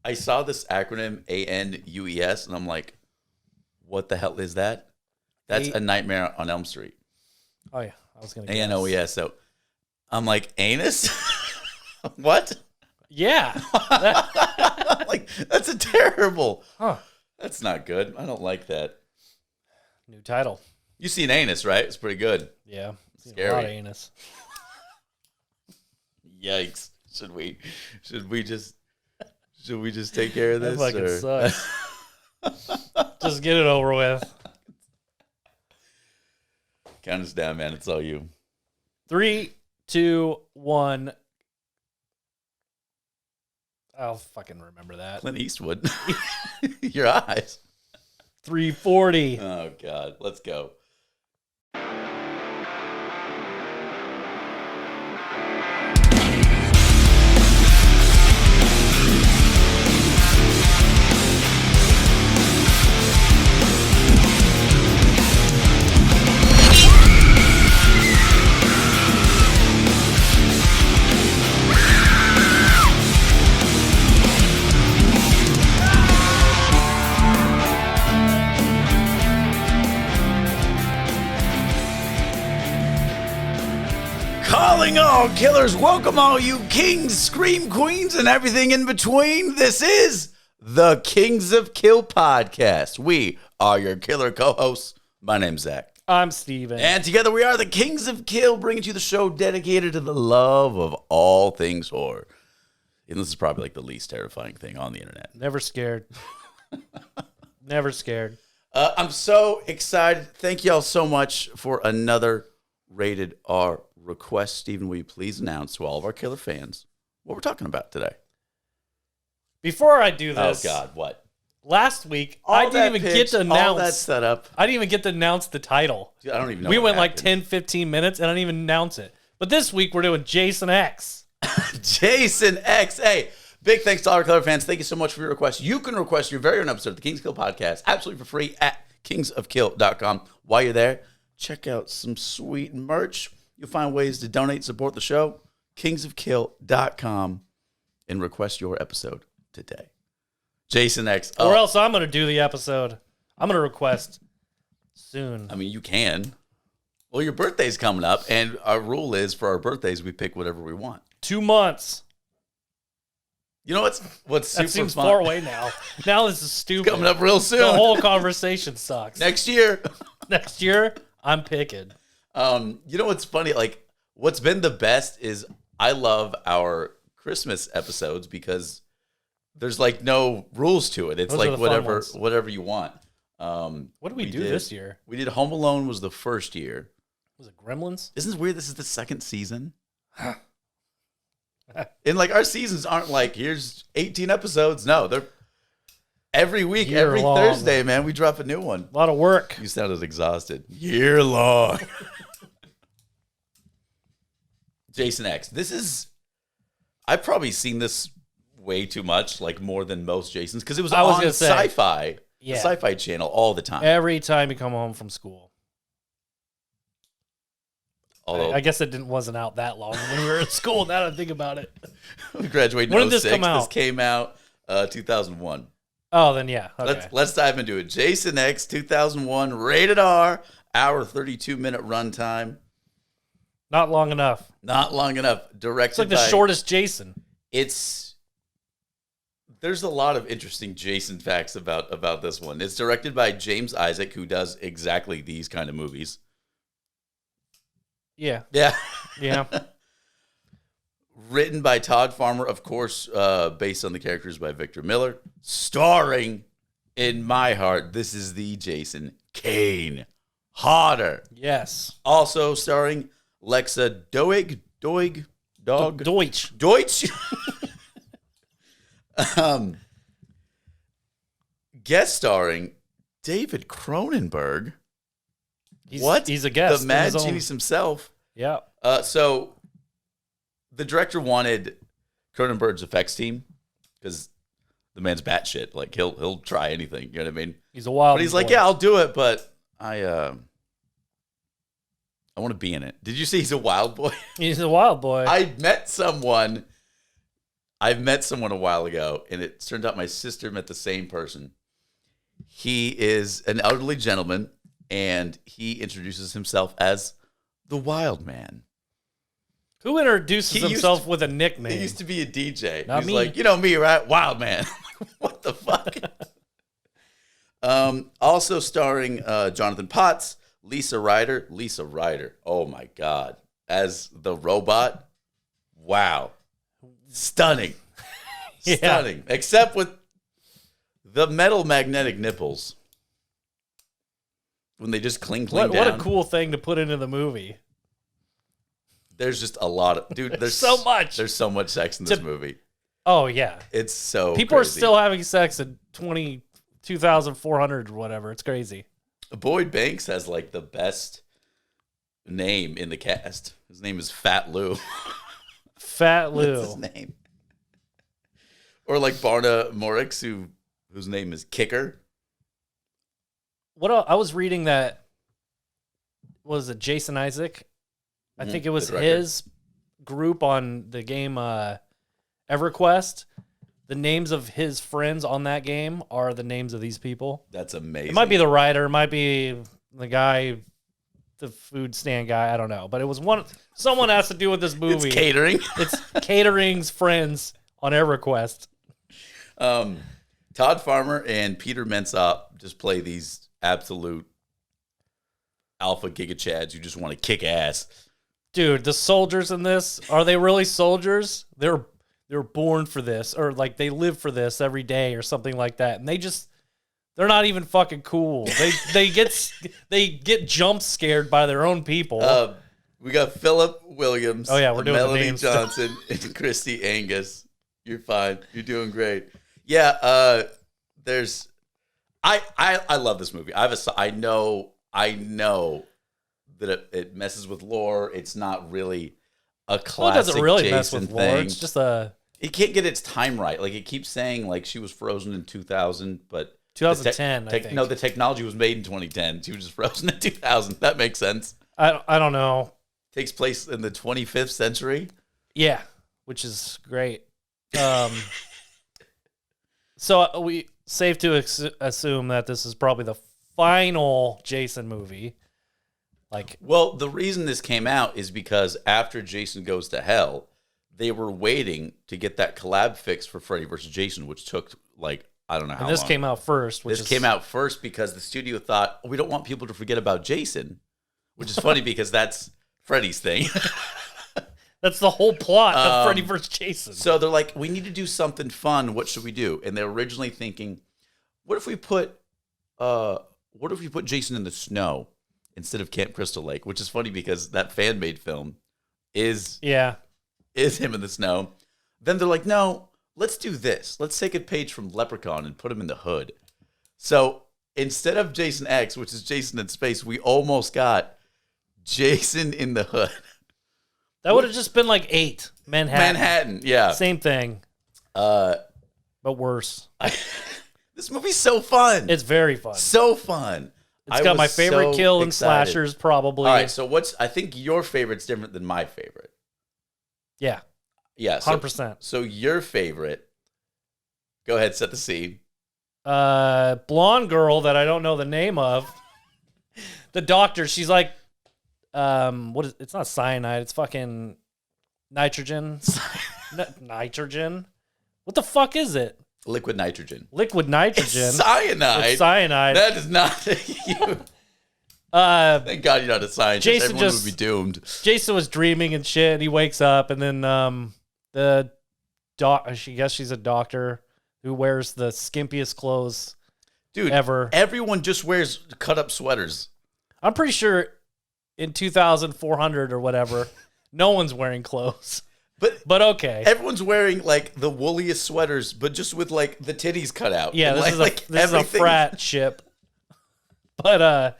I saw this acronym ANUES, and I'm like, what the hell is that? That's A Nightmare on Elm Street. Oh, yeah. I was going to ANOES. So I'm like, anus? What? Yeah. Like, that's a terrible. Huh. That's not good. I don't like that. New title. You seen Anus, right? It's pretty good. Yeah. Scary. A lot of anus. Yikes. Should we just take care of this? That fucking sucks. Just get it over with. Count us down, man. It's all you. 3, 2, 1. I'll fucking remember that. Clint Eastwood. Your eyes. 340. Oh, God. Let's go. Calling all killers, welcome all you kings, scream queens, and everything in between. This is the Kings of Kill podcast. We are your killer co-hosts. My name's Zach. I'm Steven. And together we are the Kings of Kill, bringing you the show dedicated to the love of all things horror. And this is probably like the least terrifying thing on the internet. Never scared. Never scared. I'm so excited. Thank y'all so much for another Rated R request. Steven, will you please announce to all of our killer fans what we're talking about today? Before I do this, Oh God, what? Last week I didn't even get to announce. All that setup. I didn't even get to announce the title. Dude, I don't even know. We what went like happened. 10, 15 minutes, and I didn't even announce it. But this week we're doing Jason X. Jason X. Hey, big thanks to all our killer fans. Thank you so much for your request. You can request your very own episode of the Kings of Kill podcast absolutely for free at kingsofkill.com. While you're there, check out some sweet merch. You'll find ways to donate, support the show. kingsofkill.com and request your episode today. Jason X. Or else I'm going to do the episode. I'm going to request soon. I mean, you can. Well, your birthday's coming up, and our rule is for our birthdays, we pick whatever we want. 2 months. You know what's super That seems fun? far away now. Now this is stupid. Coming up real soon. The whole conversation sucks. Next year. Next year, I'm picking. You know what's funny? Like, what's been the best is I love our Christmas episodes because there's like no rules to it. It's Those are like the fun ones. whatever you want. What did we do this year? We did Home Alone was the first year. Was it Gremlins? Isn't it weird? This is the second season. And like our seasons aren't like here's 18 episodes. No, they're every week, Year every long. Thursday, man. We drop a new one. A lot of work. You sounded exhausted. Year long. Jason X. I've probably seen this way too much, like more than most Jasons, because it was on Sci-Fi, Yeah. the Sci-Fi channel all the time. Every time you come home from school. Although I guess it wasn't out that long when we were in school. Now that I think about it. we graduated in When did 06. this come out? This came out 2001. Oh, then yeah. Okay. Let's dive into it. Jason X 2001 rated R, hour 32-minute runtime. Not long enough. Not long enough. Directed It's like the by, shortest Jason. There's a lot of interesting Jason facts about this one. It's directed by James Isaac, who does exactly these kind of movies. Yeah. Yeah. Yeah. Written by Todd Farmer, of course, based on the characters by Victor Miller. Starring, in my heart, this is the Jason Kane Hodder. Yes. Also starring Lexa Deutsch. Guest starring David Cronenberg. He's a guest. The mad in his own- genius himself. Yeah. So the director wanted Cronenberg's effects team because the man's batshit. Like he'll try anything. You know what I mean? He's a wild. But he's like, boy. yeah, I'll do it, but I want to be in it. Did you see he's a wild boy? He's a wild boy. I met someone. I've met someone a while ago, and it turned out my sister met the same person. He is an elderly gentleman, and he introduces himself as the Wild Man. Who introduces himself with a nickname? He used to be a DJ. Not He's me. like, you know me, right? Wild Man. What the fuck? Also starring Jonathan Potts, Lisa Ryder. Lisa Ryder. Oh my God. As the robot. Wow. Stunning. Yeah. Stunning. Except with the metal magnetic nipples. When they just cling down. What a cool thing to put into the movie. There's just a lot of... Dude, there's so much. There's so much sex in this movie. Oh, yeah. It's so People crazy. are still having sex at 2,400 or whatever. It's crazy. Boyd Banks has like the best name in the cast. His name is Fat Lou. Fat Lou. That's his name. Or like Barna Morix, whose name is Kicker. What I was reading that, was it Jason Isaac? I think it was his group on the game EverQuest. The names of his friends on that game are the names of these people. That's amazing. It might be the writer, it might be the guy, the food stand guy. I don't know, but it was someone has to do with this movie. It's catering. It's catering's friends on EverQuest. Todd Farmer and Peter Mensop just play these absolute alpha gigachads who just want to kick ass. Dude, the soldiers in this, are they really soldiers? They're born for this, or like they live for this every day or something like that. And they're not even fucking cool. They get jump scared by their own people. We got Philip Williams. Oh yeah, we're doing Melody the names Johnson and Christy Angus. You're fine. You're doing great. Yeah, there's I love this movie. I know that it messes with lore. It's not really a classic Well, it doesn't really Jason mess with thing. lore. It's just It can't get its time right. Like, it keeps saying like she was frozen in 2000, but 2010. I think. No, the technology was made in 2010. She was just frozen in 2000. That makes sense. I don't know. Takes place in the 25th century. Yeah, which is great. So we safe to assume that this is probably the final Jason movie. Well, the reason this came out is because after Jason Goes to Hell, they were waiting to get that collab fix for Freddy vs. Jason, which took like I don't know how and this long. came out first. This came out first because the studio thought we don't want people to forget about Jason, which is funny because that's Freddy's thing. That's the whole plot of Freddy vs. Jason. So they're like, we need to do something fun. What should we do? And they're originally thinking, what if we put Jason in the snow instead of Camp Crystal Lake? Which is funny because that fan made film is him in the snow. Then they're like, no, let's do this. Let's take a page from Leprechaun and put him in the hood. So instead of Jason X, which is Jason in space, we almost got Jason in the hood. That would have just been like 8 Manhattan. Yeah. Same thing. But worse. This movie's so fun. It's very fun. So fun. It's got my favorite kill in slashers, probably. All right, so I think your favorite's different than my favorite. Yeah. Yeah. 100%. So your favorite, go ahead, set the scene. Blonde girl that I don't know the name of. The doctor, she's like, it's not cyanide, it's fucking nitrogen. Nitrogen? What the fuck is it? Liquid nitrogen. Liquid nitrogen. It's cyanide. It's cyanide. That is not you. Thank God you're not a scientist. Jason Everyone would be doomed. Jason was dreaming and shit, and he wakes up, and then I guess she's a doctor who wears the skimpiest clothes ever. Everyone just wears cut up sweaters. I'm pretty sure in 2,400 or whatever, no one's wearing clothes. But okay. Everyone's wearing like the wooliest sweaters, but just with like the titties cut out. Yeah, and, this is a frat ship. But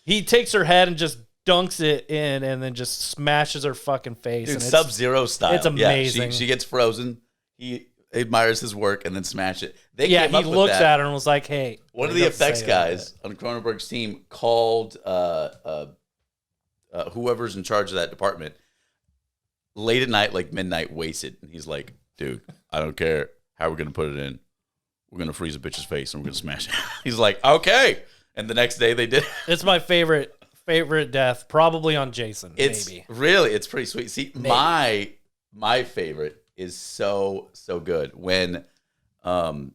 he takes her head and just dunks it in and then just smashes her fucking face. Dude, and Sub-Zero style. It's amazing. Yeah, she gets frozen. He admires his work and then smash it. He looks at her and was like, hey. One of the effects guys on Cronenberg's team called whoever's in charge of that department late at night, like midnight, wasted. And he's like, dude, I don't care how we're going to put it in. We're going to freeze a bitch's face and we're going to smash it. He's like, okay. And the next day they did. It's my favorite death, probably on Jason. Maybe. Really, it's pretty sweet. See, maybe. my favorite is so good when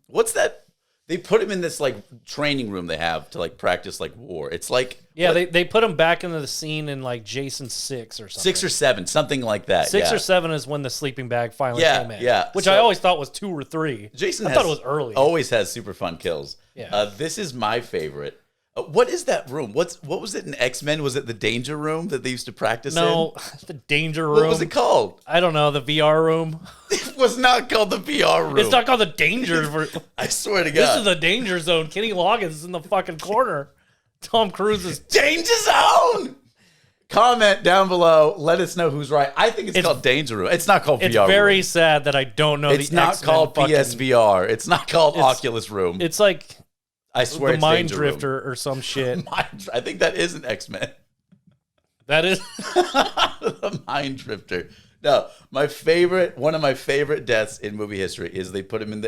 what's that? They put him in this like training room they have to like practice like war. It's like they put him back into the scene in like Jason 6 or something. 6 or 7, something like that. 6 or 7 is when the sleeping bag finally came in. Yeah, which I always thought was 2 or 3. Jason I thought it was early. Always has super fun kills. Yeah. This is my favorite. What is that room? What was it in X-Men? Was it the danger room that they used to practice in? No, the danger room. What was it called? I don't know. The VR room. It was not called the VR room. It's not called the danger room. I swear to God. This is the danger zone. Kenny Loggins is in the fucking corner. Tom Cruise is... Danger zone! Comment down below. Let us know who's right. I think it's called Danger Room. It's not called VR It's very room. sad that I don't know It's the not X-Men called fucking... PSVR. It's not called Oculus Room. It's like... I swear the it's Mind Danger Drifter Room. or some shit. I think that is an X-Men. That is... The Mind Drifter. No, one of my favorite deaths in movie history is they put him in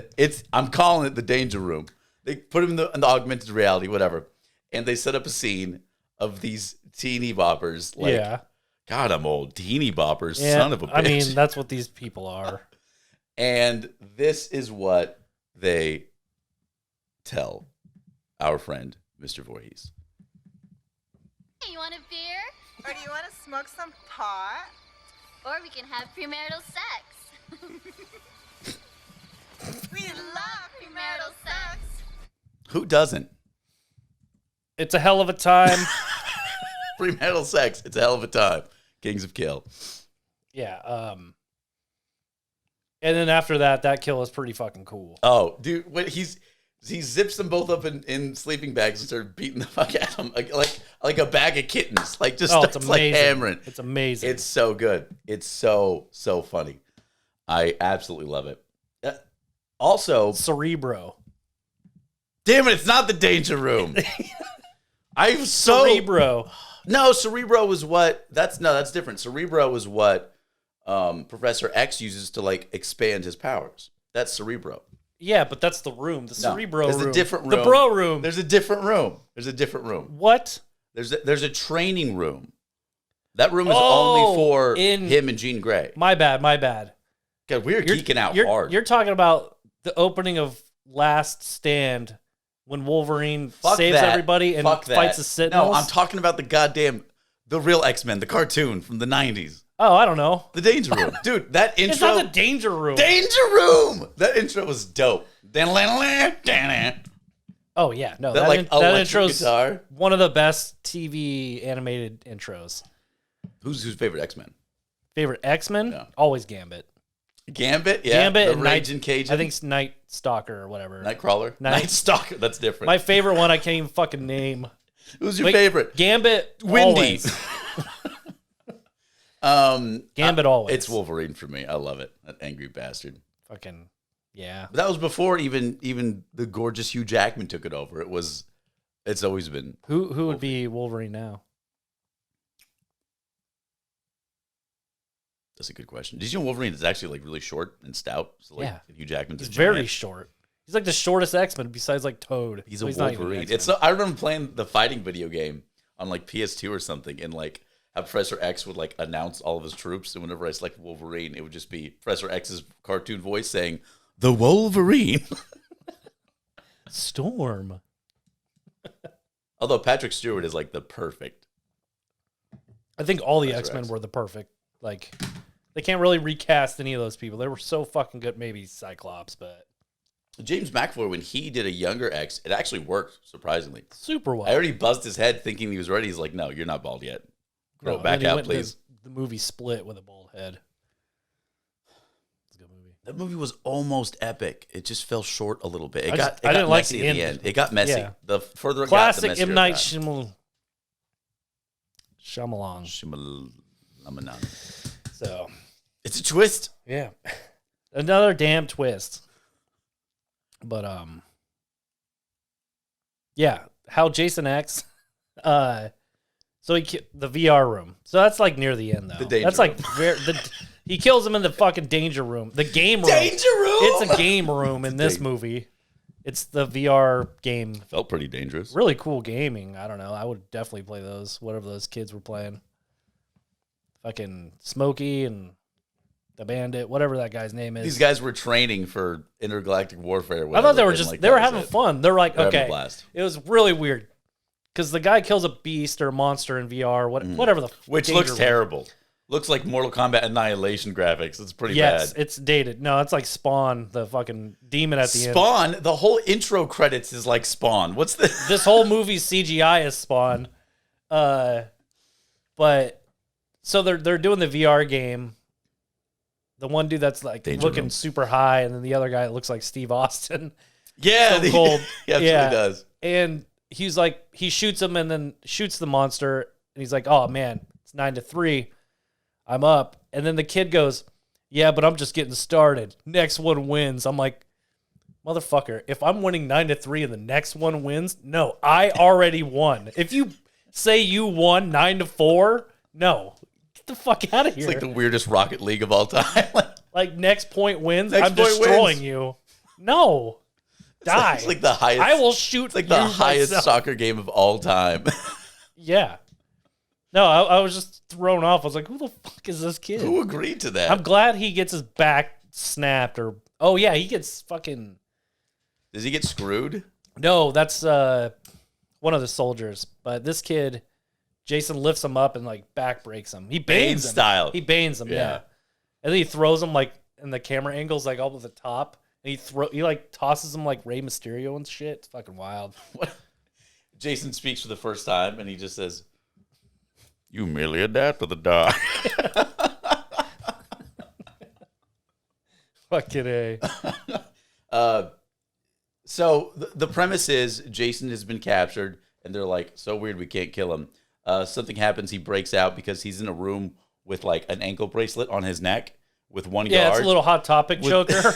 I'm calling it the Danger Room. They put him in the augmented reality, whatever. And they set up a scene of these teeny boppers. Like, yeah. God, I'm old. Teeny boppers, Yeah, son of a bitch. I mean, that's what these people are. And this is what they tell our friend, Mr. Voorhees. Hey, you want a beer? Or do you want to smoke some pot? Or we can have premarital sex. We love premarital sex. Who doesn't? It's a hell of a time. Premarital sex. It's a hell of a time. Kings of Kill. Yeah. And then after that kill is pretty fucking cool. Oh, dude, when he zips them both up in sleeping bags and started beating the fuck out of them like a bag of kittens. Like just It's starts like amazing. hammering. It's amazing. It's so good. It's so funny. I absolutely love it. Also, Cerebro. damn it, it's not the Danger Room. I'm so Cerebro. No, Cerebro was what that's different. Cerebro is what Professor X uses to like expand his powers. That's Cerebro. Yeah, but that's the room. The Cerebro room. There's a different room. The bro room. There's a different room. There's a different room. What? There's a training room. That room is only for in him and Jean Grey. My bad. God, we're geeking out hard. You're talking about the opening of Last Stand when Wolverine Fuck saves that. everybody and Fuck fights that. the Sentinels. No, I'm talking about the real X-Men, the cartoon from the 90s. Oh, I don't know. The Danger Room. Dude, that intro. It's not the Danger Room. Danger Room! That intro was dope. Oh yeah, no, That like that electric intro's guitar. one of the best TV animated intros. Who's favorite X-Men? Favorite X-Men? Yeah. Always Gambit. Gambit? Yeah. Gambit the and Raging Cajun? I think it's Night Stalker or whatever. Nightcrawler? Night Stalker. That's different. My favorite one I can't even fucking name. Who's your favorite? Gambit. Windy. Always. Gambit always. It's Wolverine for me. I love it. That angry bastard. Fucking yeah. But that was before even the gorgeous Hugh Jackman took it over. It's always been. Who would be Wolverine now? That's a good question. Did you know Wolverine is actually like really short and stout? So like Yeah. Hugh Jackman's He's a very giant. short. He's like the shortest X-Men besides like Toad. He's So a not even an Wolverine. X-Men. I remember playing the fighting video game on like PS2 or something, and like how Professor X would like announce all of his troops, and whenever I selected Wolverine, it would just be Professor X's cartoon voice saying, "The Wolverine." Storm. Although Patrick Stewart is like the perfect. I think all the Professor X-Men X. were the perfect. Like, they can't really recast any of those people. They were so fucking good. Maybe Cyclops, but James McAvoy, when he did a younger X, it actually worked surprisingly. super well. I already buzzed his head thinking he was ready. He's like, "No, you're not bald yet. Grow No, it back and then he out, went and did please." The movie Split with a bald head. It's a good movie. That movie was almost epic. It just fell short a little bit. It I got didn't like messy the at the end. end. It got messy. Yeah. The further it Classic got, the messier M. it Night got. Shyamalan. Shyamalan. So, It's a twist. yeah. Another damn twist. But, yeah. How Jason X, so the VR room. So that's like near the end, though. The danger That's like room. He kills him in the fucking danger room. The game room. Danger room? It's a game room in this movie. It's the VR game. Felt pretty dangerous. Really cool gaming. I don't know. I would definitely play those, whatever those kids were playing. Fucking Smokey and the Bandit, whatever that guy's name is. These guys were training for intergalactic warfare. I thought they were just, they were having fun. They're like, They're having a okay. blast. It was really weird. Because the guy kills a beast or a monster in VR, whatever the Which looks terrible. Looks like Mortal Kombat Annihilation graphics. It's pretty bad. It's dated. No, it's like Spawn, the fucking demon at the end. Spawn, the whole intro credits is like Spawn. What's the... This whole movie's CGI is Spawn. But so they're doing the VR game. The one dude that's like Danger looking Room. super high, and then the other guy looks like Steve Austin. Yeah, So cold. he absolutely does. And he's like, he shoots him and then shoots the monster, and he's like, oh man, it's 9-3. I'm up. And then the kid goes, yeah, but I'm just getting started. Next one wins. I'm like, motherfucker, if I'm winning 9-3 and the next one wins, no, I already won. If you say you won 9-4, no, get the fuck out of here. It's like the weirdest Rocket League of all time. Like next point wins, Next I'm point destroying wins. you. No. Die. It's like the highest... I will shoot It's like the you highest myself. soccer game of all time. Yeah. No, I was just thrown off. I was like, who the fuck is this kid? Who agreed to that? I'm glad he gets his back snapped or... Oh, yeah, he gets fucking... Does he get screwed? No, that's one of the soldiers. But this kid, Jason lifts him up and like back breaks him. He banes him. style. He banes him, Yeah. yeah. And then he throws him like, and the camera angle's like all to the top. And he like tosses him like Rey Mysterio and shit. It's fucking wild. Jason speaks for the first time, and he just says, "You merely adapt to the dark." Fucking A. So the premise is Jason has been captured, and they're like, so weird, we can't kill him. Something happens, he breaks out because he's in a room with like an ankle bracelet on his neck with one Yeah, guard. it's a little Hot Topic choker.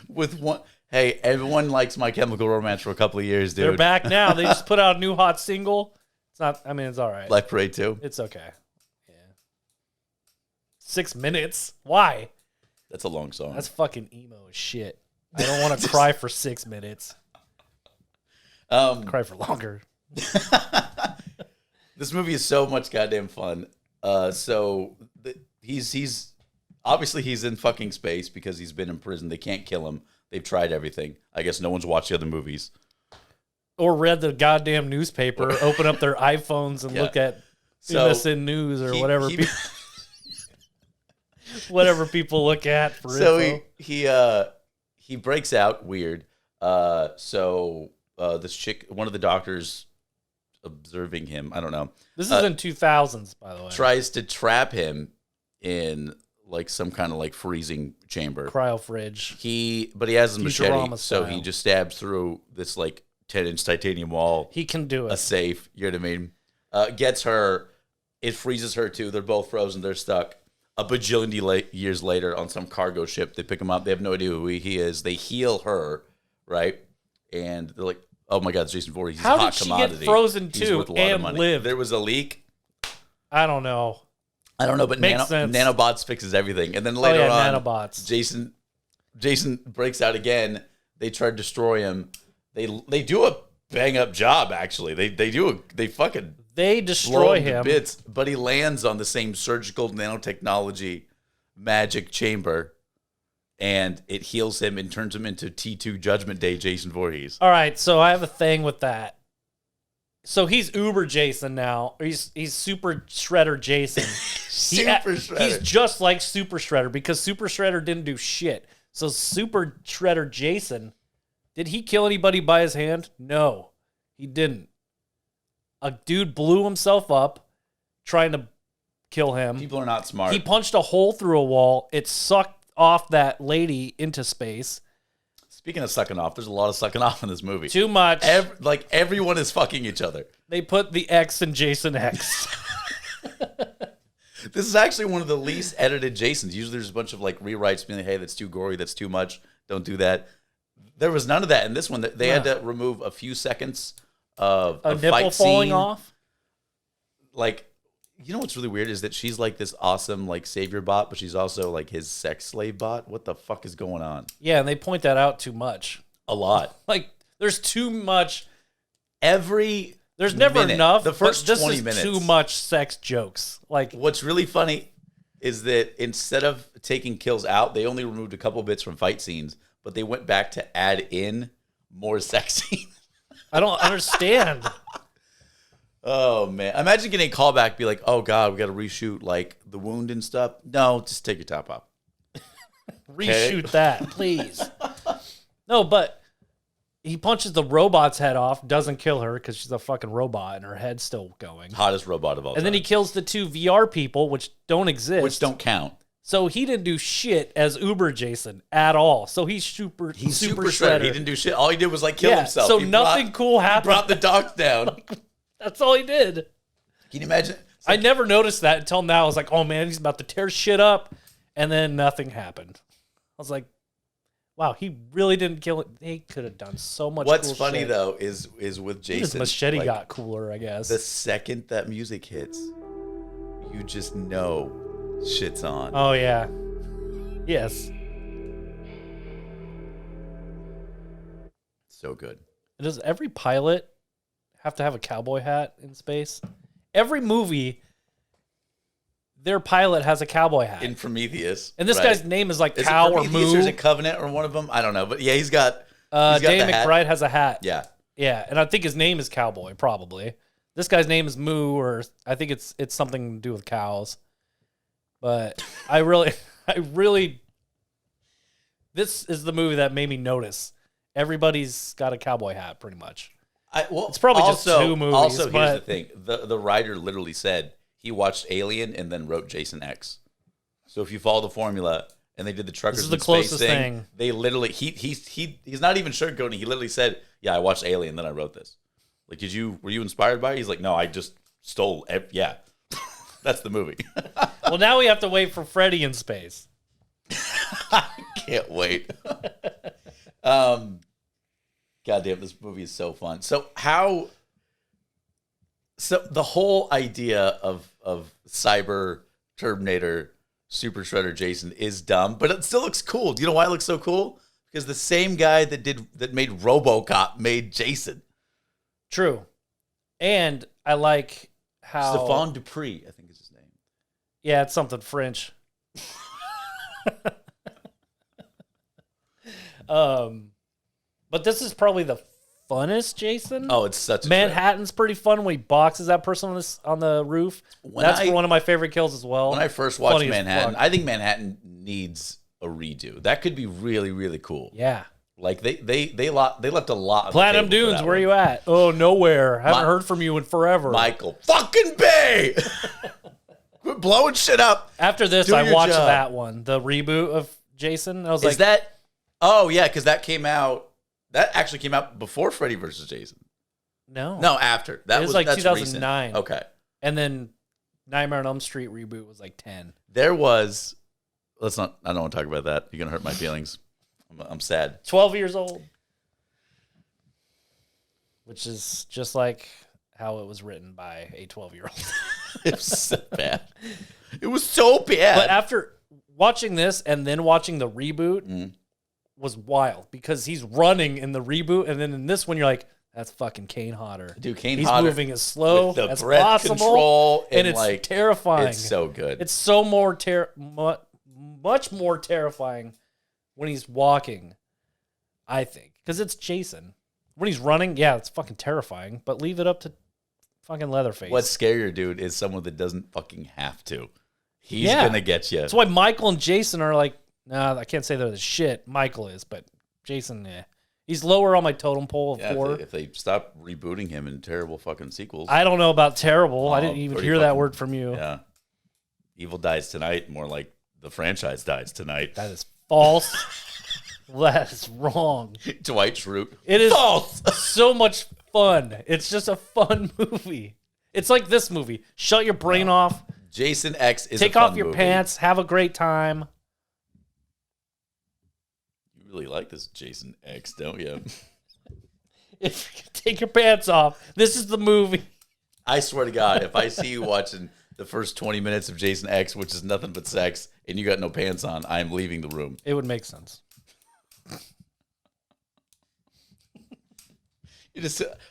with one. Hey, everyone likes My Chemical Romance for a couple of years, dude. They're back now. They just put out a new hot single. It's not, I mean, it's all right. Black Parade 2. It's okay. Yeah. 6 minutes? Why? That's a long song. That's fucking emo as shit. I don't want to cry for 6 minutes. Cry for longer. This movie is so much goddamn fun. He's obviously he's in fucking space because he's been in prison. They can't kill him. They've tried everything. I guess no one's watched the other movies. Or read the goddamn newspaper, open up their iPhones and look at MSN News or whatever. Whatever people look at for info. He breaks out weird. This chick, one of the doctors observing him, I don't know. This is in 2000s, by the way. Tries to trap him in like some kind of like freezing chamber. Cryo fridge. But he has a machete, Futurama so he style. just stabs through this like 10-inch titanium wall. He can do A it. safe, you know what I mean? Gets her. It freezes her too. They're both frozen. They're stuck. A bajillion years later on some cargo ship, they pick him up. They have no idea who he is. They heal her, right? And they're like, "Oh my God, it's Jason Voorhees. He's How a hot did she commodity. get frozen He's too worth a lot of and money." live? There was a leak. I don't know. I don't know, but Makes sense. nanobots fixes everything. And then later on, nanobots. Jason breaks out again. They try to destroy him. They do a bang up job. Actually, they fucking They blow destroy him to him. bits. But he lands on the same surgical nanotechnology magic chamber, and it heals him and turns him into T2 Judgment Day Jason Voorhees. All right, so I have a thing with that. So he's Uber Jason now. He's Super Shredder Jason. Super Shredder. He's just like Super Shredder because Super Shredder didn't do shit. So Super Shredder Jason, did he kill anybody by his hand? No, he didn't. A dude blew himself up trying to kill him. People are not smart. He punched a hole through a wall. It sucked off that lady into space. Speaking of sucking off, there's a lot of sucking off in this movie. Too much. Everyone is fucking each other. They put the X in Jason X. This is actually one of the least edited Jasons. Usually there's a bunch of like rewrites being like, hey, that's too gory, that's too much, don't do that. There was none of that in this one. They had to remove a few seconds of A a nipple fight falling scene. off? Like, You know what's really weird is that she's like this awesome like savior bot, but she's also like his sex slave bot. What the fuck is going on? Yeah, and they point that out too much. A lot. Like, there's too much. There's never enough. The first but 20 this minutes. is too much sex jokes. Like, What's really funny is that instead of taking kills out, they only removed a couple bits from fight scenes, but they went back to add in more sex scenes. I don't understand. Oh man! Imagine getting a call back, be like, "Oh God, we got to reshoot like the wound and stuff." No, just take your top off. Reshoot that, please. No, but he punches the robot's head off, doesn't kill her because she's a fucking robot and her head's still going. Hottest robot of all time. And then he kills the 2 VR people, which don't exist. which don't count. So he didn't do shit as Uber Jason at all. So he's super shredder. He didn't do shit. All he did was like kill Yeah, himself. so He nothing cool happened. Brought the dogs down. That's all he did. Can you imagine? I never noticed that until now. I was like, oh man, he's about to tear shit up. And then nothing happened. I was like, wow, he really didn't kill it. They could have done so much. What's cool funny shit. though is with Jason. His machete like, got cooler, I guess. the second that music hits, you just know shit's on. Oh yeah. Yes. So good. Does every pilot have to have a cowboy hat in space? Every movie, their pilot has a cowboy hat. In Prometheus. And this right? guy's name is like Is Cow it or Prometheus or is Moo. it Covenant or one of them? I don't know. But yeah, he's got Danny the hat. McBride has a hat. Yeah. Yeah, and I think his name is Cowboy, probably. This guy's name is Moo, or I think it's something to do with cows. But I really, this is the movie that made me notice. Everybody's got a cowboy hat, pretty much. It's probably just 2 movies, Also, here's but- the thing: the writer literally said he watched Alien and then wrote Jason X. So if you follow the formula, and they did the truckers This is the in space closest thing, thing. they literally he's not even sugarcoating. He literally said, "Yeah, I watched Alien, then I wrote this." Like, were you inspired by it? He's like, "No, I just stole." Yeah, that's the movie. Well, now we have to wait for Freddy in space. Can't wait. Goddamn, this movie is so fun. So the whole idea of Cyber Terminator Super Shredder Jason is dumb, but it still looks cool. Do you know why it looks so cool? Because the same guy that made RoboCop made Jason. True. And I like how... Stephane Dupree, I think is his name. Yeah, it's something French. But this is probably the funnest Jason. Oh, it's such a Manhattan's pretty fun when he boxes that person on the roof. That's one of my favorite kills as well. When I first watched Funny as Manhattan, fuck. I think Manhattan needs a redo. That could be really, really cool. Yeah. Like they left a lot. On Platinum the table for Dunes, that where one. you at? Oh, nowhere. Haven't heard from you in forever. Michael fucking Bay. Quit blowing shit up. After this, Do I your watched job. that one, the reboot of Jason. I was like, Is that? Oh yeah, because that came out. That actually came out before Freddy versus Jason. no. No, after. That It was was like that's 2009. recent. Okay. And then Nightmare on Elm Street reboot was like 10. There was. Let's not. I don't want to talk about that. You're gonna hurt my feelings. I'm sad. 12 years old. Which is just like how it was written by a 12-year-old. It was so bad. It was so bad. But after watching this and then watching the reboot was wild because he's running in the reboot, and then in this one you're like, that's fucking Kane Hodder. Dude, Kane he's Hodder moving as slow with the as breath possible, control and and, it's like, terrifying. It's so good. It's so much more terrifying when he's walking, I think, because it's Jason. When he's running, yeah, it's fucking terrifying. But leave it up to fucking Leatherface. What's scarier, dude, is someone that doesn't fucking have to. He's gonna get you. That's why Michael and Jason are like, nah, I can't say they're the shit. Michael is, but Jason, he's lower on my totem pole of 4. If they stop rebooting him in terrible fucking sequels. I don't know about terrible. I didn't even pretty hear that fucking- word from you. Yeah. Evil dies tonight, more like the franchise dies tonight. That is false. That is wrong. Dwight Schrute. It is false. so much fun. It's just a fun movie. It's like this movie. Shut your brain off. Jason X is Take a fun off your movie. pants. Have a great time. You really like this Jason X, don't you? If you take your pants off, this is the movie. I swear to God, if I see you watching the first 20 minutes of Jason X, which is nothing but sex, and you got no pants on, I am leaving the room. It would make sense.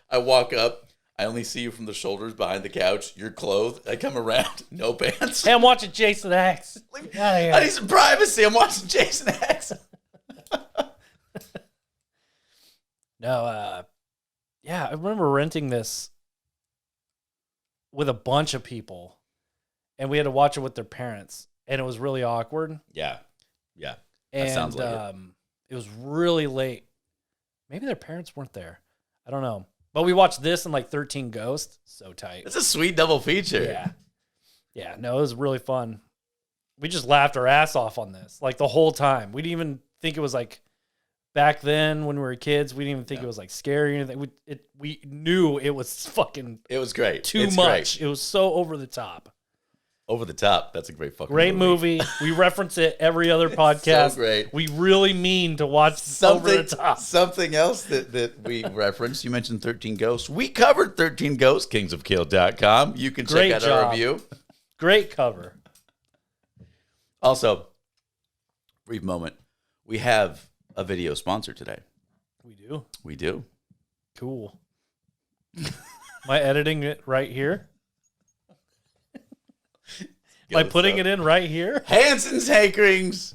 I walk up, I only see you from the shoulders behind the couch. You're clothed. I come around, no pants. Hey, I'm watching Jason X. I need some privacy. I'm watching Jason X. No, yeah, I remember renting this with a bunch of people, and we had to watch it with their parents, and it was really awkward. Yeah. That And sounds like it was really late. Maybe their parents weren't there. I don't know. But we watched this and like 13 Ghosts. So tight. It's a sweet double feature. Yeah. Yeah, no, it was really fun. We just laughed our ass off on this like the whole time. We didn't even think it was like back then when we were kids. We didn't even think it was like scary or anything. We knew it was fucking It was great. too much. It was so over the top. Over the top. That's a great fucking Great movie. We reference it every other podcast. So great. We really mean to watch over the top. Something else that we referenced. You mentioned 13 Ghosts. We covered 13 Ghosts, kingsofkill.com. You can Great check out job. our review. Great cover. Also, brief moment. We have a video sponsor today. We do. We do. Cool. Am I editing it right here? Am I putting it in right here? Hanson's Hankerings.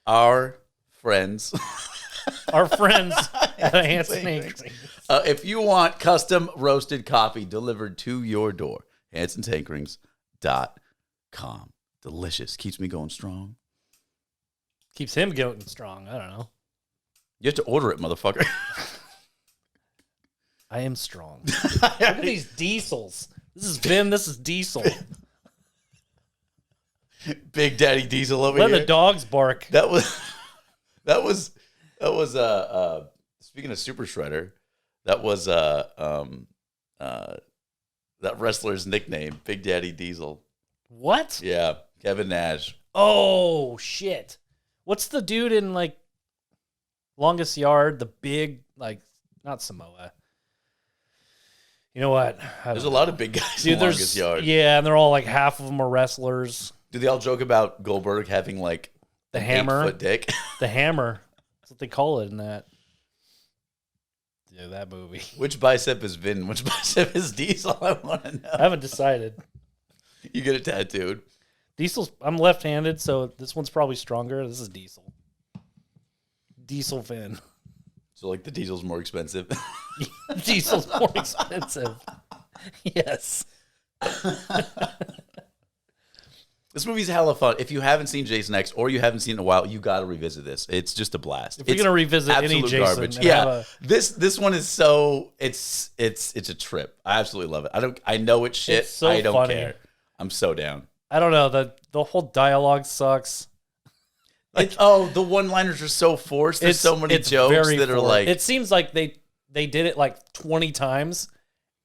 Our friends. Our friends at Hanson Hankerings. If you want custom roasted coffee delivered to your door, hansonshankerings.com. Delicious. Keeps me going strong. Keeps him going strong. I don't know. You have to order it, motherfucker. I am strong. Look at these diesels. This is Vin. This is Diesel. Big Daddy Diesel over Let here. the dogs bark. That was speaking of Super Shredder, that was that wrestler's nickname, Big Daddy Diesel. What? Yeah, Kevin Nash. Oh, shit. What's the dude in, like, Longest Yard? The big, like, not Samoa. You know what? There's a lot of big guys in Longest Yard. Yeah, and they're all, like, half of them are wrestlers. Do they all joke about Goldberg having, like, The an hammer. 8-foot dick? The Hammer. That's what they call it in that. Yeah, that movie. Which bicep is Vin? Which bicep is Diesel? I want to know. I haven't decided. You get it tattooed. Diesel's, I'm left-handed, so this one's probably stronger. This is Diesel. Diesel Finn. So, like, the Diesel's more expensive. Diesel's more expensive. Yes. This movie's hella fun. If you haven't seen Jason X or you haven't seen it in a while, you got to revisit this. It's just a blast. If you're gonna revisit any absolute Jason, garbage. and Yeah, have this one is so it's a trip. I absolutely love it. I know it's shit. It's so I don't funny. care. I'm so down. I don't know, the whole dialogue sucks. Like, the one-liners are so forced. There's so many jokes that are forced. like. It seems like they did it like 20 times,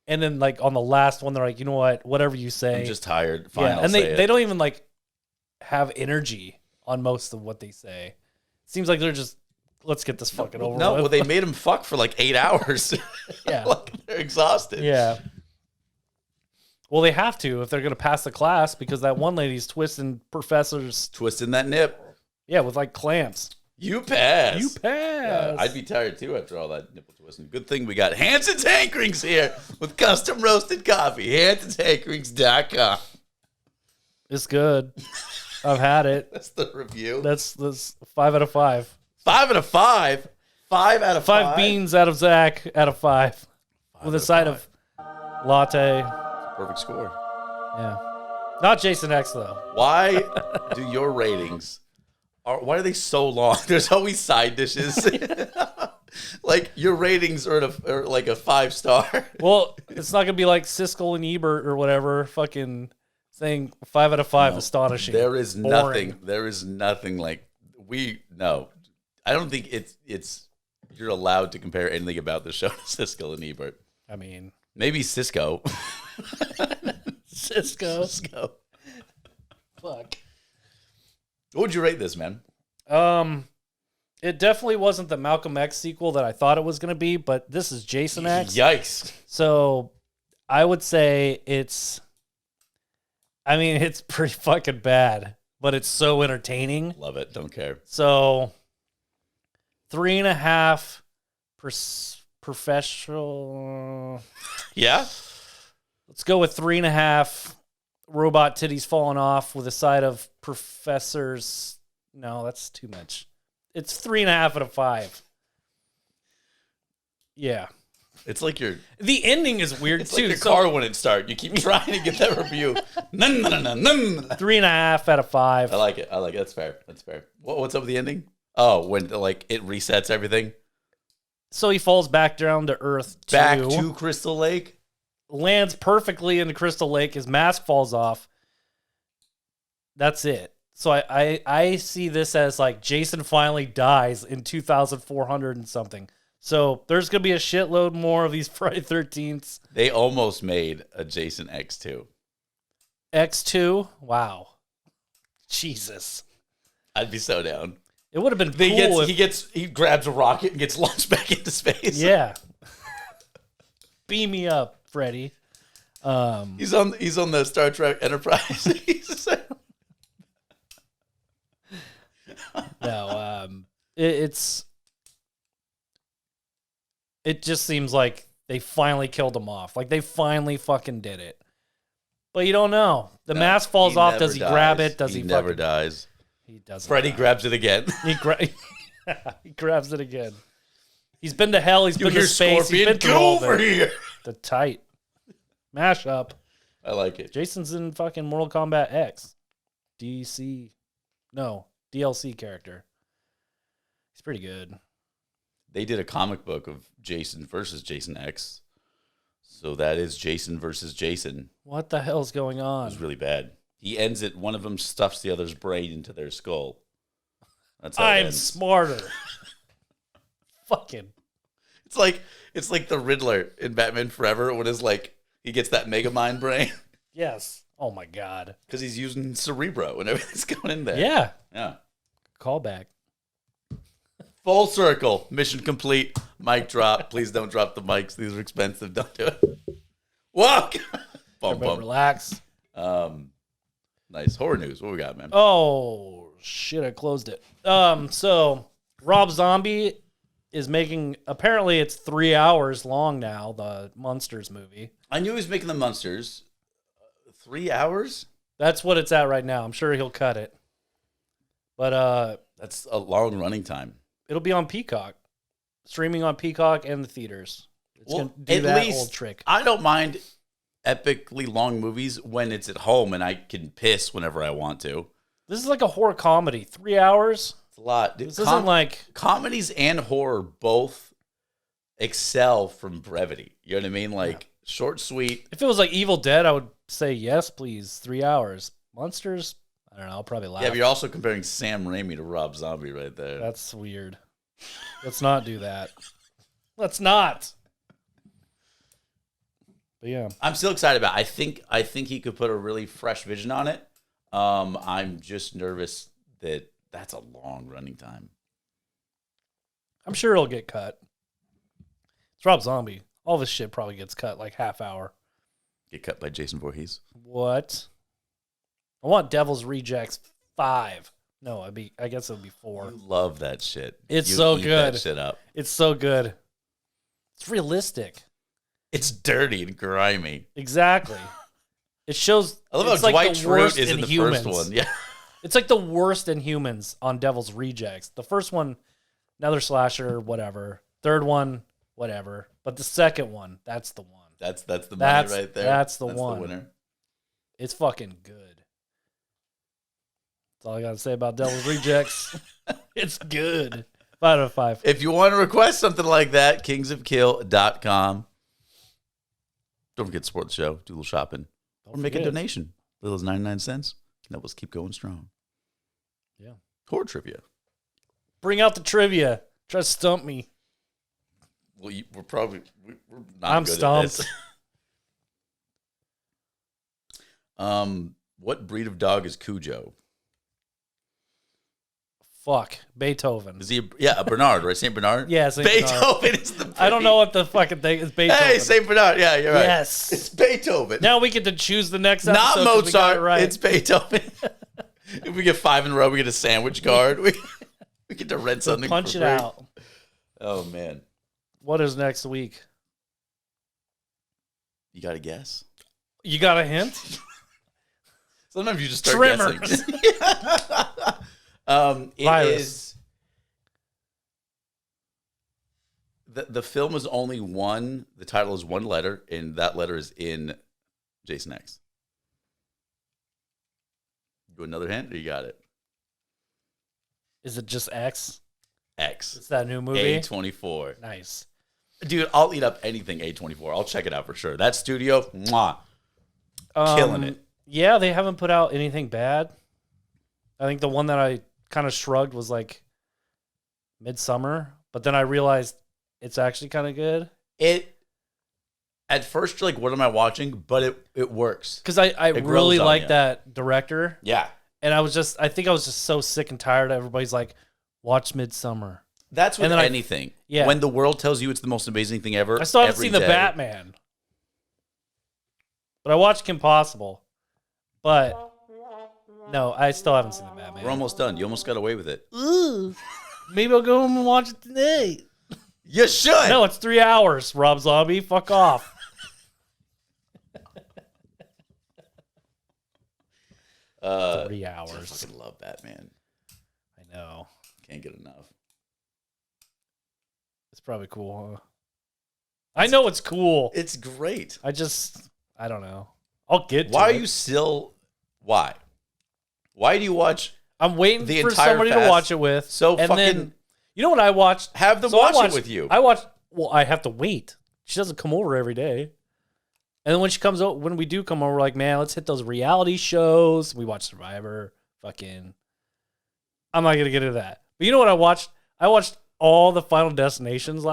and then like on the last one they're like, you know what, whatever you say. I'm just tired. Fine, yeah, I'll and say they it. don't even like have energy on most of what they say. It seems like they're just, let's get this fucking over No, with. well, they made him fuck for like 8 hours. Yeah. Like, they're exhausted. Yeah. Well, they have to if they're going to pass the class, because that one lady's twisting professors. Twisting that nip. Yeah, with like clamps. You pass. You pass. Yeah, I'd be tired too after all that nipple twisting. Good thing we got Hanson's Hankerings here with custom roasted coffee. Hanson'sHankerings.com. It's good. I've had it. That's the review. That's 5 out of 5. 5 out of 5. 5 out of 5. 5 beans out of Zach out of 5. With a side of latte. Perfect score. Yeah. Not Jason X though. Why do your ratings why are they so long? There's always side dishes. Like your ratings are like a 5-star. Well, it's not gonna be like Siskel and Ebert or whatever fucking saying 5 out of 5 astonishing. There is Boring. nothing. There is nothing like no. I don't think it's you're allowed to compare anything about the show to Siskel and Ebert. I mean, Maybe Cisco. Cisco. Fuck. What would you rate this, man? It definitely wasn't the Malcolm X sequel that I thought it was going to be, but this is Jason X. Yikes. So I would say it's I mean, it's pretty fucking bad, but it's so entertaining. Love it. Don't care. So 3.5 professional. Yeah. Let's go with 3.5 robot titties falling off with a side of professors. No, that's too much. It's 3.5 out of 5. Yeah. It's like your The ending is weird it's too. like your So car wouldn't start. You keep trying to get that review. No. 3.5 out of 5. I like it. That's fair. What's up with the ending? Oh, when like it resets everything. So he falls back down to Earth. Back to Crystal Lake. Lands perfectly into Crystal Lake. His mask falls off. That's it. So I see this as like Jason finally dies in 2,400 and something. So there's going to be a shitload more of these Friday 13th. They almost made a Jason X2. X2? Wow. Jesus. I'd be so down. It would have been cool He grabs a rocket and gets launched back into space. Yeah. Beam me up, Freddy. He's on the Star Trek Enterprise. No, it just seems like they finally killed him off. Like they finally fucking did it. But you don't know. The mask falls off. Does he grab it? Does he never dies. He doesn't. Freddy grabs it again. He grabs it again. He's been to hell. He's You been hear to space. He's Scorpion, been through get all over of it. here. The tight mashup. I like it. Jason's in fucking Mortal Kombat X. DLC character. He's pretty good. They did a comic book of Jason versus Jason X. So that is Jason versus Jason. What the hell's going It on? was really bad. He ends it. One of them stuffs the other's brain into their skull. That's how it I'm ends. smarter. Fucking. It's like the Riddler in Batman Forever when he gets that Megamind brain Yes. Oh my God. because he's using Cerebro and everything's going in there. Yeah. Yeah. Callback. Full circle. Mission complete. Mic drop. Please don't drop the mics. These are expensive. Don't do it. Walk. Bum, Everybody bum. relax. Nice. Horror news. What we got, man? Oh shit! I closed it. So Rob Zombie is making. Apparently, it's 3 hours long now. The Monsters movie. I knew he was making the Munsters. 3 hours? That's what it's at right now. I'm sure he'll cut it. But That's a long running time. it'll be on Peacock, streaming on Peacock and the theaters. It's gonna do at that least old trick. I don't mind epically long movies when it's at home and I can piss whenever I want to. This is like a horror comedy. 3 hours. It's a lot. Dude, This isn't like comedies and horror both excel from brevity. You know what I mean? Like short, sweet. if it was like Evil Dead, I would say yes, please. 3 hours. Monsters. I don't know. I'll probably laugh. Yeah, but you're also comparing Sam Raimi to Rob Zombie right there. That's weird. Let's not do that. Let's not. But yeah. I'm still excited about it. I think he could put a really fresh vision on it. I'm just nervous that that's a long running time. I'm sure it'll get cut. It's Rob Zombie. All this shit probably gets cut like half hour. Get cut by Jason Voorhees. What? I want Devil's Rejects 5. No, I guess it would be 4. You love that shit. It's You so eat good. That shit up. It's so good. It's realistic. It's dirty and grimy. Exactly. It shows. I love it's how like Dwight the worst Schrute is in the Inhumans. first one. Yeah. It's like the worst Inhumans on Devil's Rejects. The first one, another slasher, whatever. Third one, whatever. But the second one, that's the one. That's the money That's- right there. that's the one. The winner. It's fucking good. That's all I gotta say about Devil's Rejects. It's good. 5 out of 5. If you want to request something like that, kingsofkill.com. Don't forget to support the show. Do a little shopping. Or make a forget. donation. Little as 99 cents. Can help us keep going strong. Yeah. Horror trivia. Bring out the trivia. Try to stump me. Well, we're probably we're not I'm good stumped. at this. What breed of dog is Cujo? Fuck. Beethoven. Is he? A Bernard, right? Saint Bernard. Yeah, Saint Beethoven Bernard. is the. I don't know what the fucking thing is. Beethoven. Hey, Saint Bernard. Yeah, you're right. Yes. It's Beethoven. Now we get to choose the next episode. Not 'cause we got Mozart. it right. It's Beethoven. If we get 5 in a row, we get a sandwich card. We get to rent something. Punch for it free. out. Oh man. What is next week? You got to guess. You got a hint? Sometimes you just start Trimmers. guessing. It Virus. is. The film is only one. The title is one letter, and that letter is in Jason X. Do another hint, or you got it? Is it just X? X. It's that new movie? A24. Nice. Dude, I'll eat up anything A24. I'll check it out for sure. That studio, mwah, killing it. Yeah, they haven't put out anything bad. I think the one that I kind of shrugged was like Midsummer, but then I realized it's actually kind of good. At first, you're like, what am I watching? But it works. Because I It really grows on like you. that director. Yeah. And I think I was just so sick and tired. Everybody's like, watch Midsummer. That's with And then anything. yeah. When the world tells you it's the most amazing thing ever. I still haven't every seen the day. Batman. But I watched Kim Possible. But no, I still haven't seen the Batman. We're almost done. You almost got away with it. Ooh. Maybe I'll go home and watch it tonight. You should. No, it's 3 hours, Rob Zombie. Fuck off. Uh, 3 I hours. fucking love Batman. I know. Can't get enough. It's probably cool, huh? I know it's cool. It's great. I don't know. I'll get to Why it. are you still? Why? Why do you watch? I'm waiting the for entire somebody to fast? watch it with. So and fucking then, you know what I watched? have them So I watch watched- it with you. I watched. Well, I have to wait. She doesn't come over every day. And then when she comes over, when we do come over, we're like, man, let's hit those reality shows. We watch Survivor. Fucking. I'm not gonna get into that. But you know what I watched? I watched all the Final Destinations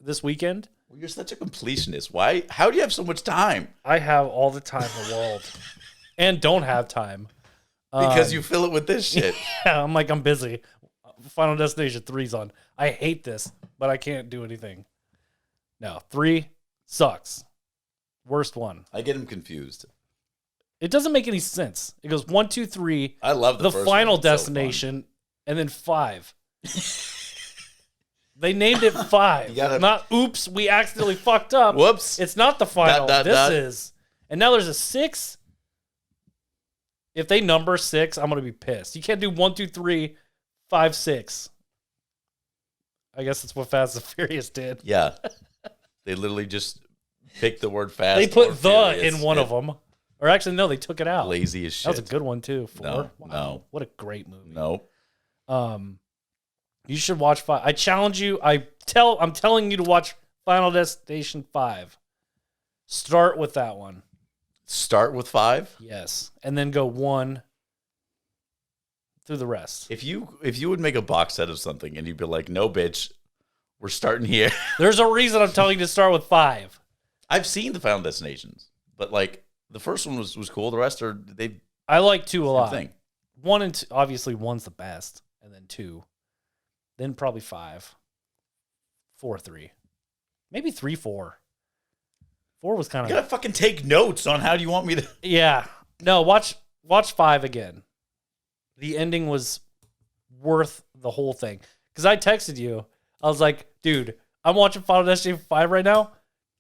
this weekend. Well, you're such a completionist. Why? How do you have so much time? I have all the time in the world, and don't have time Because you fill it with this shit. Yeah, I'm like, I'm busy. Final Destination 3's on. I hate this, but I can't do anything. No, 3 sucks. Worst one. I get him confused. It doesn't make any sense. It goes 1, 2, 3. I love The first Final one. It's so Destination, and then 5. They named it 5. You gotta- Not oops, we accidentally fucked up. fun. Whoops. It's not the final. Dot, this dot. is. And now there's a 6. If they number 6, I'm going to be pissed. You can't do 1, 2, 3, 5, 6. I guess that's what Fast and Furious did. Yeah. They literally just picked the word fast. They or put the furious. in one of them. Or actually, no, they took it out. Lazy as shit. That was a good one, too. 4. No, Wow. no. What a great movie. No. You should watch 5. I challenge you. I'm telling you to watch Final Destination 5. Start with that one. Start with 5. Yes. And then go 1 through the rest. If you would make a box set of something and you'd be like, no, bitch, we're starting here. There's a reason I'm telling you to start with 5. I've seen the Final Destinations, but like the first one was cool. The rest are I like 2 a same lot. thing. 1 and 2, obviously 1's the best, and then 2. Then probably 5. 4, 3. Maybe 3, 4. 4 was kind You of gotta fucking take notes on how do you want me to. Yeah. No, watch 5 again. The ending was worth the whole thing. Because I texted you. I was like, dude, I'm watching Final Destination 5 right now.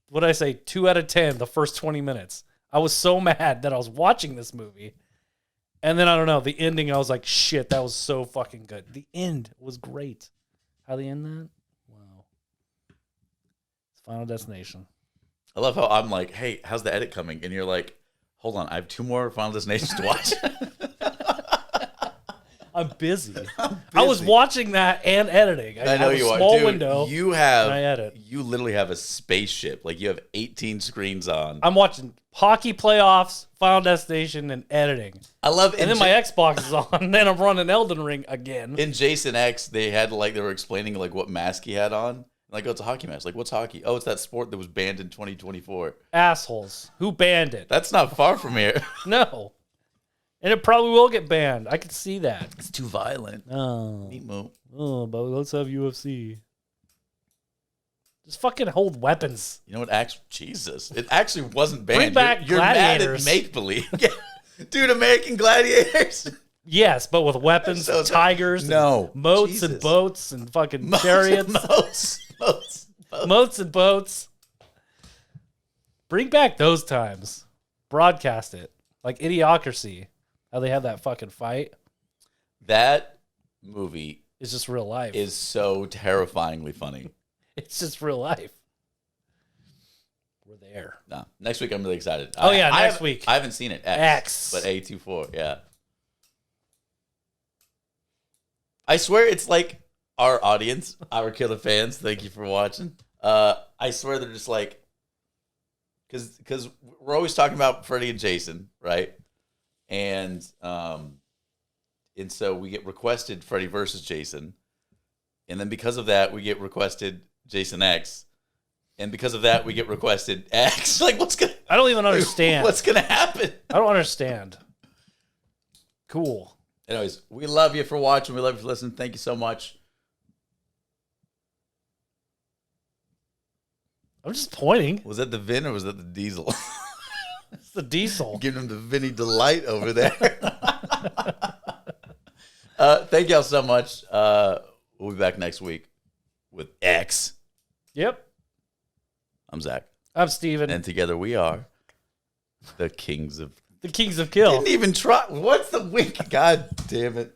What did I say? 2 out of 10 the first 20 minutes. I was so mad that I was watching this movie. And then, I don't know, the ending, I was like, shit, that was so fucking good. The end was great. How they end that? Wow. It's Final Destination. I love how I'm like, hey, how's the edit coming? And you're like, hold on, I have 2 more Final Destinations to watch. I'm busy. I was watching that and editing. I know have you a are. small Dude, window. you and I have edit. you literally have a spaceship. Like you have 18 screens on. I'm watching hockey playoffs, Final Destination, and editing. I love And then my Xbox is on. And then I'm running Elden Ring again. in Jason X, they were explaining like what mask he had on. Like, oh, it's a hockey mask. Like, what's hockey? Oh, it's that sport that was banned in 2024. Assholes. Who banned it? That's not far from here. No. And it probably will get banned. I can see that. It's too violent. Oh, Emo. but let's have UFC. Just fucking hold weapons. You know what? Jesus, it actually wasn't banned. Bring back you're mad gladiators. at make believe, dude. American Gladiators. Yes, but with weapons, So- tigers, No. and moats Jesus. and boats and fucking chariots, moats and boats. Bring back those times. Broadcast it like Idiocracy. How they had that fucking fight. That movie It's just real life. is so terrifyingly funny. It's just real life. We're there. No, next week I'm really excited. Oh, yeah, next week. I haven't seen it. X. But A24, yeah. I swear it's like our audience, our killer fans. Thank you for watching. I swear they're just like, because we're always talking about Freddy and Jason, right? And so we get requested Freddy versus Jason, and then because of that we get requested Jason X, and because of that we get requested X. Like, what's gonna? I don't even understand. What's gonna happen? I don't understand. Cool. Anyways, we love you for watching. We love you for listening. Thank you so much. I'm just pointing. Was that the Vin or was that the Diesel? It's the diesel. Giving him the Vinny delight over there. Thank y'all so much. We'll be back next week with X. Yep. I'm Zach. I'm Steven. And together we are the Kings of... The Kings of Kill. Didn't even try. What's the wink? God damn it.